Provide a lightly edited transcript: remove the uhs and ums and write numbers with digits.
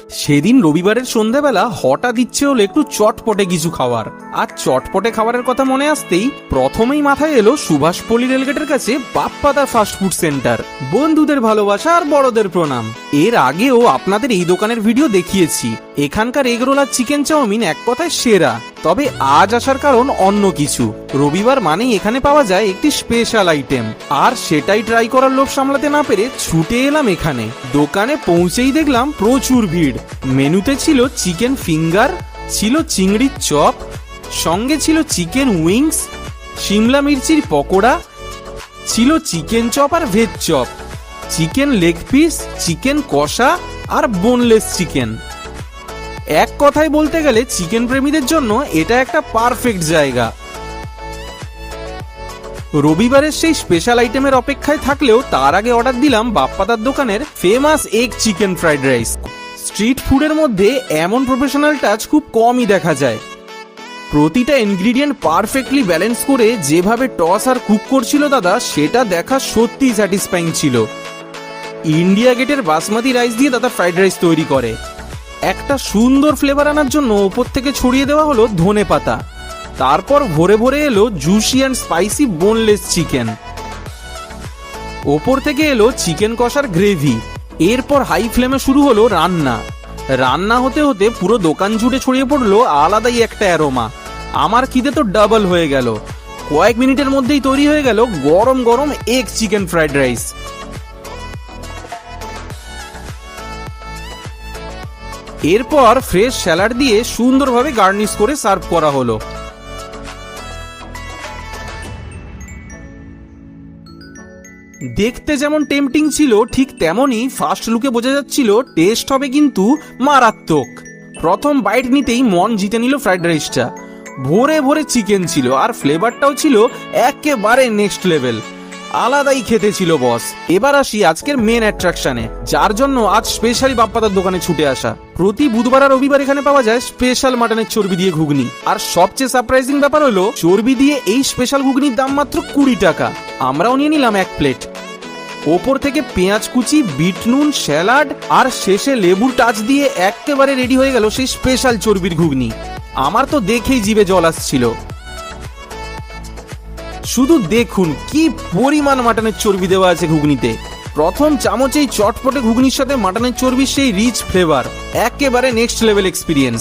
সেদিন রবিবারের সন্ধ্যাবেলা হঠাৎ ইচ্ছে হলো একটু চটপটে কিছু খাওয়ার। আর চটপটে খাবারের কথা মনে আসতেই প্রথমেই মাথায় এলো সুভাষপল্লী রেলগেটের কাছে বাপ্পাদা ফাস্টফুড সেন্টার। বন্ধুদের ভালোবাসা আর বড়দের প্রণাম। এর আগেও আপনাদের এই দোকানের ভিডিও দেখিয়েছি। এখানকার এগরোল আর চিকেন চাউমিন এক কথায় সেরা। তবে আজ আসার কারণ অন্য কিছু। রবিবার মানেই এখানে পাওয়া যায় একটি স্পেশাল আইটেম, আর সেটাই ট্রাই করার লোভ সামলাতে না পেরে ছুটে এলাম এখানে। দোকানে পৌঁছেই দেখলাম প্রচুর ভিড়। মেনুতে ছিল চিকেন ফিঙ্গার, ছিল চিংড়ির চপ, সঙ্গে ছিল চিকেন উইংস, শিমলা মির্চির পকোড়া, ছিল চিকেন চপ আর veg chop, chicken leg piece, chicken কষা আর বোনলেস চিকেন। এক কথায় বলতে গেলে চিকেন প্রেমীদের জন্য এটা একটা পারফেক্ট জায়গা। রবিবারের সেই স্পেশাল আইটেমের অপেক্ষায় থাকলেও তার আগে অর্ডার দিলাম বাপ্পাদার দোকানের famous egg chicken fried rice. Street ফুডের মধ্যে এমন প্রফেশনাল টাচ খুব কমই দেখা যায়। প্রতিটা ইনগ্রিডিয়েন্ট পারফেক্টলি ব্যালেন্স করে যেভাবে টস আর কুক করছিল দাদা, সেটা দেখা সত্যিই স্যাটিসফাইং ছিল। ইন্ডিয়া গেটের বাসমতি রাইস দিয়ে দাদা ফ্রাইড রাইস তৈরি করে। একটা সুন্দর ফ্লেভার আনার জন্য ওপর থেকে ছড়িয়ে দেওয়া হলো ধনেপাতা। তারপর ভরে ভরে এলো juicy and spicy boneless chicken. ওপর থেকে এলো চিকেন কষার গ্রেভি। এরপর হাই ফ্লেমে শুরু হলো রান্না হতে হতে পুরো দোকান জুড়ে ছড়িয়ে পড়লো আলাদাই একটা অ্যারোমা। আমার খিদে তো ডাবল হয়ে গেল। কয়েক মিনিটের মধ্যেই তৈরি হয়ে গেল গরম গরম এগ চিকেন ফ্রাইড রাইস। এরপর ফ্রেশ স্যালাড দিয়ে সুন্দরভাবে গার্নিশ করে সার্ভ করা হলো। দেখতে যেমন টেম্পটিং ছিল, ঠিক তেমনই ফার্স্ট লুকে বোঝা যাচ্ছিল টেস্ট হবে কিন্তু মারাত্মক। প্রথম বাইট নিতেই মন জিতে নিল ফ্রাইড রাইসটা। ভরে ভরে চিকেন ছিল আর ফ্লেভারটাও ছিল একেবারে নেক্সট লেভেল। আলাদাই খেতে ছিল বস। এবার আসি আজকের মেন অ্যাট্রাকশনে, যার জন্য আজ স্পেশালি বাপ্পাদার দোকানে ছুটে আসা। প্রতি বুধবার আর রবিবার এখানে পাওয়া যায় স্পেশাল মাটনের চর্বি দিয়ে ঘুগনি। আর সবচেয়ে সারপ্রাইজিং ব্যাপার হলো চর্বি দিয়ে এই স্পেশাল ঘুগনির দাম মাত্র 20 টাকা। আমরাও নিয়ে নিলাম এক প্লেট। ওপর থেকে পেঁয়াজ কুচি, বিট নুন, স্যালাড আর শেষে লেবুর টাচ দিয়ে একেবারে রেডি হয়ে গেল সেই স্পেশাল চর্বির ঘুগনি। আমার তো দেখেই জিভে জল আসছিল। শুধু দেখুন কি পরিমাণ মাটনের চর্বি দেওয়া আছে ঘুগনিতে। প্রথম চামচেই চটপটে ঘুগনির সাথে মাটনের চর্বির সেই রিচ ফ্লেভার, একেবারে নেক্সট লেভেল এক্সপিরিয়েন্স।